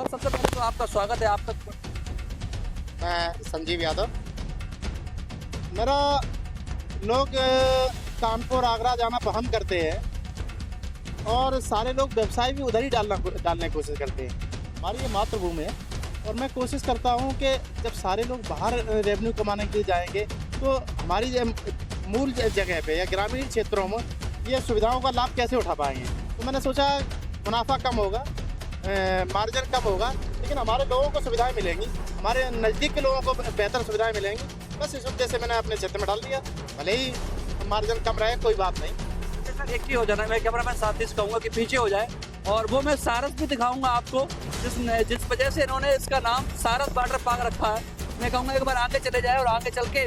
Sir सबसे पहले तो आपका स्वागत है आप तक। मैं संजीव यादव। मेरा लोग कानपुर आगरा जाना पसंद करते हैं और सारे लोग व्यवसाय भी उधर ही डालने की कोशिश करते हैं। हमारी ये मातृभूमि है और मैं कोशिश करता हूँ कि जब सारे लोग बाहर रेवेन्यू कमाने के लिए जाएंगे तो हमारी मूल जगह पे या ग्रामीण क्षेत्रों में ये सुविधाओं का लाभ कैसे उठा पाएंगे। तो मैंने सोचा मुनाफा कम होगा, मार्जिन कम होगा, लेकिन हमारे लोगों को सुविधाएं मिलेंगी, हमारे नज़दीक के लोगों को बेहतर सुविधाएं मिलेंगी। बस इस उद्देश्य से मैंने अपने क्षेत्र में डाल दिया, भले ही मार्जिन कम रहे कोई बात नहीं। सर एक ही हो जाना, मैं कैमरा मैन साथी से कहूँगा कि पीछे हो जाए और वो मैं सारस भी दिखाऊंगा आपको जिस वजह से इन्होंने इसका नाम सारस वाटर पार्क रखा है। मैं कहूँगा एक बार आगे चले जाए और आगे चल के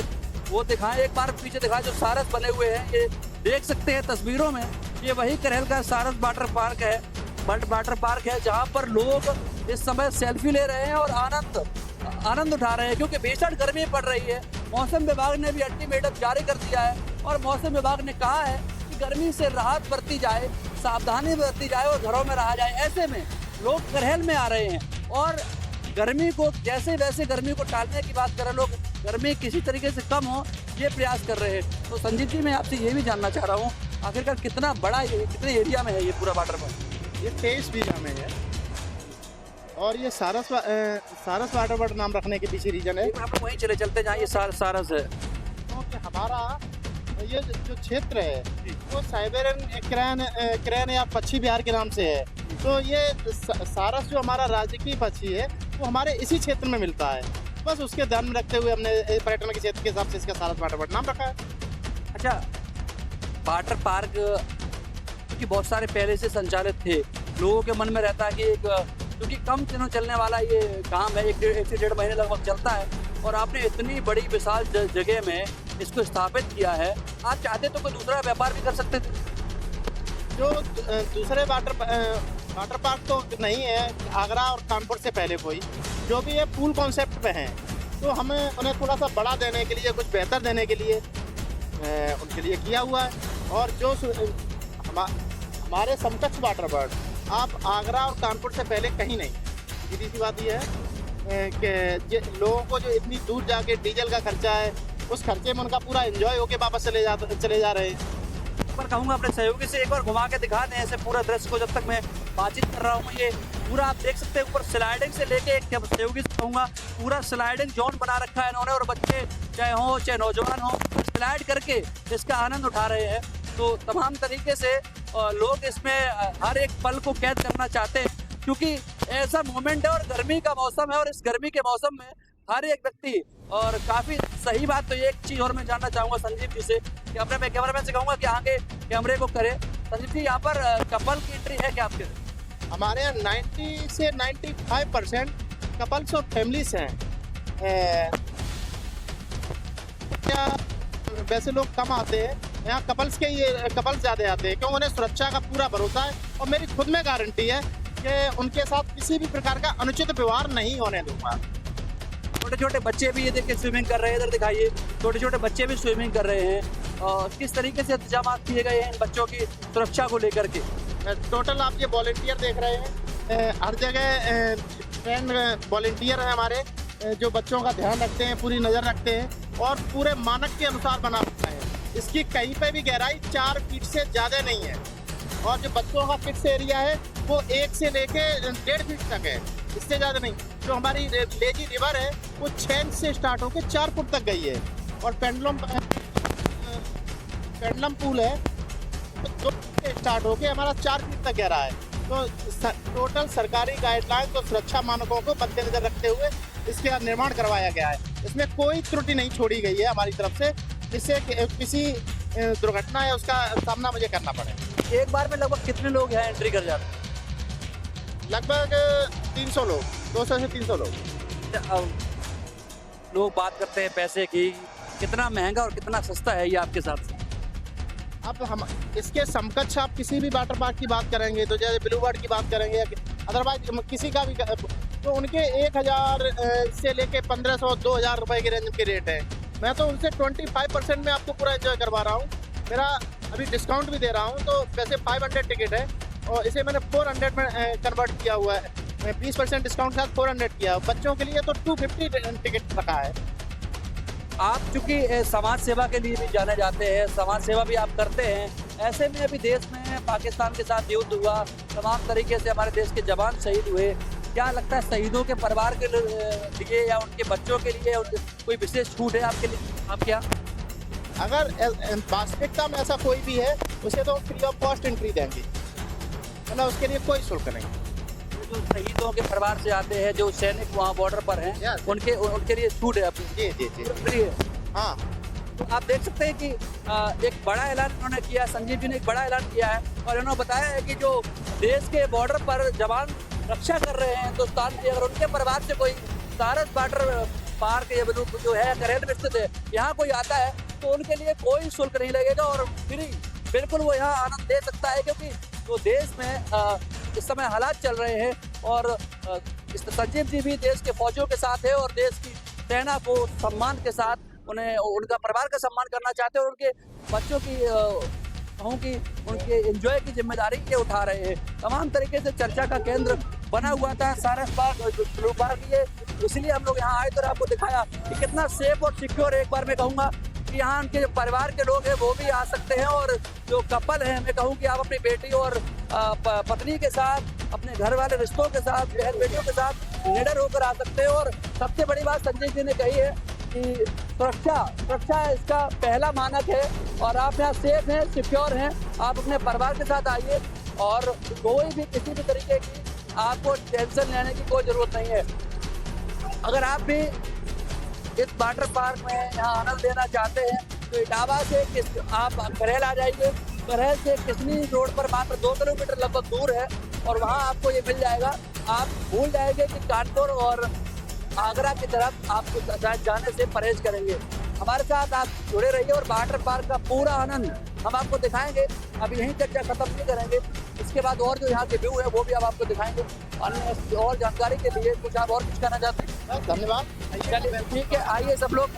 वो दिखाएं, एक बार पीछे दिखाएं जो सारस बने हुए हैं। ये देख सकते हैं तस्वीरों में, ये वही करेल का सारस वाटर पार्क है, वाटर पार्क है जहाँ पर लोग इस समय सेल्फी ले रहे हैं और आनंद उठा रहे हैं, क्योंकि भीषण गर्मी पड़ रही है। मौसम विभाग ने भी अल्टीमेटम जारी कर दिया है और मौसम विभाग ने कहा है कि गर्मी से राहत बरती जाए, सावधानी बरती जाए और घरों में रहा जाए। ऐसे में लोग करेल में आ रहे हैं और गर्मी को जैसे वैसे गर्मी को टालने की बात कर रहे लोग, गर्मी किसी तरीके से कम हो ये प्रयास कर रहे हैं। तो संजीव जी मैं आपसे ये भी जानना चाह रहा हूँ आखिरकार कितना बड़ा ये कितने एरिया में है ये पूरा वाटर पार्क? ये 23 बीघा में है और ये सारस वाटर पार्क नाम रखने के पीछे रीजन है। हम लोग वहीं चले चलते जहाँ ये सारस है। क्योंकि हमारा ये जो क्षेत्र है वो साइबेरियन क्रैन या पक्षी बिहार के नाम से है। तो ये सारस जो हमारा राजकीय पक्षी है वो हमारे इसी क्षेत्र में मिलता है। बस उसके ध्यान में रखते हुए हमने पर्यटन के क्षेत्र के हिसाब से इसका सारस वाटर पार्क नाम रखा है। अच्छा, वाटर पार्क क्योंकि बहुत सारे पहले से संचालित थे, लोगों के मन में रहता है कि एक क्योंकि कम दिनों चलने वाला ये काम है, 1 से 1.5 महीने लगभग चलता है और आपने इतनी बड़ी विशाल जगह में इसको स्थापित किया है। आप चाहते तो कोई दूसरा व्यापार भी कर सकते थे। जो दूसरे वाटर पार्क तो नहीं है आगरा और कानपुर से पहले कोई, जो भी ये पूल कॉन्सेप्ट पे हैं, तो हमें उन्हें थोड़ा सा बड़ा देने के लिए, कुछ बेहतर देने के लिए उनके लिए किया हुआ है। और जो हमारे समकक्ष वाटर पार्क आप आगरा और कानपुर से पहले कहीं नहीं। सीधी सी बात यह है कि लोगों को जो इतनी दूर जाके डीजल का खर्चा है, उस खर्चे में उनका पूरा एंजॉय होके वापस चले जा रहे हैं। पर कहूँगा अपने सहयोगी से एक बार घुमा के दिखा दें ऐसे पूरा दृश्य को। जब तक मैं बातचीत कर रहा हूँ ये पूरा आप देख सकते हैं, ऊपर स्लाइडिंग से लेके एक सहयोगी से कहूँगा पूरा स्लाइडिंग जोन बना रखा है इन्होंने और बच्चे चाहे हों चाहे नौजवान हों स्लाइड करके इसका आनंद उठा रहे हैं। तो तमाम तरीके से लोग इसमें हर एक पल को कैद करना चाहते हैं, क्योंकि ऐसा मोमेंट है और गर्मी का मौसम है और इस गर्मी के मौसम में हर एक व्यक्ति और काफ़ी सही बात। तो ये एक चीज़ और मैं जानना चाहूँगा संजीव जी से कि अपने मैं कैमरा मैन से कहूँगा कि आगे कैमरे को करे। संजीव जी यहाँ पर कपल की एंट्री है क्या आपके? हमारे यहाँ 90 से 95% कपल्स और फैमिलीज हैं। क्या वैसे लोग कम आते हैं यहाँ, कपल्स ज़्यादा आते हैं, क्यों? उन्हें सुरक्षा का पूरा भरोसा है और मेरी खुद में गारंटी है कि उनके साथ किसी भी प्रकार का अनुचित व्यवहार नहीं होने दूंगा। छोटे छोटे बच्चे भी ये देखिए स्विमिंग कर रहे हैं, इधर दिखाइए छोटे छोटे बच्चे भी स्विमिंग कर रहे हैं। और किस तरीके से इंतजाम किए गए हैं इन बच्चों की सुरक्षा को लेकर के? टोटल आप ये वॉलेंटियर देख रहे हैं, हर जगह ट्रेंड वॉलेंटियर हैं हमारे, जो बच्चों का ध्यान रखते हैं, पूरी नज़र रखते हैं और पूरे मानक के अनुसार बना हुआ है। इसकी कहीं पे भी गहराई 4 फीट से ज़्यादा नहीं है और जो बच्चों का किड्स एरिया है वो 1 से लेके 1.5 फीट तक है, इससे ज़्यादा नहीं। जो हमारी लेजी रिवर है वो 6 इंच से स्टार्ट होकर 4 फुट तक गई है और पेंडुलम पूल है 2 से स्टार्ट होकर हमारा 4 फीट तक गहरा है। तो टोटल सरकारी गाइडलाइन और सुरक्षा मानकों को मद्देनजर रखते हुए इसका निर्माण करवाया गया है। इसमें कोई त्रुटि नहीं छोड़ी गई है हमारी तरफ से, जिससे किसी दुर्घटना या उसका सामना मुझे करना पड़े। एक बार में लगभग कितने लोग यहाँ एंट्री कर जाते हैं? लगभग 300 लोग, 200 से 300 लोग। लोग बात करते हैं पैसे की, कितना महंगा और कितना सस्ता है ये आपके साथ से? अब हम इसके समकक्ष आप किसी भी वाटर पार्क की बात करेंगे, तो जैसे ब्लू बर्ड की बात करेंगे या अदरवाइज किसी का भी, तो उनके 1000 से लेके 1500 2000 रुपए के रेंज के रेट है। मैं तो उनसे 25% में आपको पूरा एंजॉय करवा रहा हूँ। मेरा अभी डिस्काउंट भी दे रहा हूँ, तो वैसे 500 टिकट है और इसे मैंने 400 में कन्वर्ट किया हुआ है 20% डिस्काउंट के साथ 400 किया, बच्चों के लिए तो 250 टिकट रखा है। आप चूंकि समाज सेवा के लिए भी जाने जाते हैं, समाज सेवा भी आप करते हैं, ऐसे में अभी देश में पाकिस्तान के साथ युद्ध हुआ, तमाम तरीके से हमारे देश के जवान शहीद हुए। क्या लगता है शहीदों के परिवार के लिए या उनके बच्चों के लिए कोई विशेष छूट है आपके लिए? आप क्या अगर वास्तविकता में ऐसा कोई भी है, उसे तो फ्री ऑफ कॉस्ट एंट्री देंगे, है ना, उसके लिए कोई शुल्क नहीं। जो शहीदों के परिवार से आते हैं, जो सैनिक वहाँ बॉर्डर पर हैं, Yes. उनके लिए छूट है आपकी? जी जी जी, फ्री है। हाँ। तो आप देख सकते हैं कि एक बड़ा ऐलान उन्होंने किया, संजीव जी ने एक बड़ा ऐलान किया है और उन्होंने बताया है कि जो देश के बॉर्डर पर जवान रक्षा कर रहे हैं हिंदुस्तान की, अगर उनके परिवार से कोई सारस बॉर्डर पार के जो है करेल में स्थित है, यहाँ कोई आता है तो उनके लिए कोई शुल्क नहीं लगेगा और फ्री बिल्कुल वो यहाँ आनंद ले सकता है। क्योंकि जो देश में इस समय हालात चल रहे हैं और संजीव जी भी देश के फौजियों के साथ है और देश की सेना को सम्मान के साथ उन्हें उनका परिवार का सम्मान करना चाहते हैं और उनके बच्चों की कहूँ कि उनके एंजॉय की जिम्मेदारी ये उठा रहे हैं। तमाम तरीके से चर्चा का केंद्र बना हुआ था सारस पार्क ब्लू पार्क, ये इसलिए हम लोग यहाँ आए तो आपको दिखाया कि कितना सेफ और सिक्योर। एक बार मैं कहूँगा कि यहाँ उनके जो परिवार के लोग हैं वो भी आ सकते हैं और जो कपल हैं, मैं कहूँ कि आप अपनी बेटी और पत्नी के साथ, अपने घर वाले रिश्तों के साथ, बहन बेटियों के साथ निडर होकर आ सकते हैं। और सबसे बड़ी बात संजय जी ने कही है कि सुरक्षा इसका पहला मानक है और आप यहाँ सेफ हैं, सिक्योर हैं। आप अपने परिवार के साथ आइए और कोई भी किसी भी तरीके की आपको टेंशन लेने की कोई ज़रूरत नहीं है। अगर आप भी इस वाटर पार्क में यहाँ आनंद लेना चाहते हैं तो इटावा से आप करेल आ जाइए। करेल से किसनी रोड पर मात्र 2 किलोमीटर लगभग दूर है और वहाँ आपको ये मिल जाएगा। आप भूल जाएंगे कि कानपुर और आगरा की तरफ आपको जाने से परहेज करेंगे। हमारे साथ आप जुड़े रहिए और वाटर पार्क का पूरा आनंद हम आपको दिखाएंगे। अभी यहीं चर्चा खत्म नहीं करेंगे, इसके बाद और जो यहाँ के व्यू है वो भी हम आपको दिखाएंगे। अन्य और जानकारी के लिए कुछ आप और कुछ कहना चाहते हैं? धन्यवाद। चलिए ठीक है, आइए सब लोग।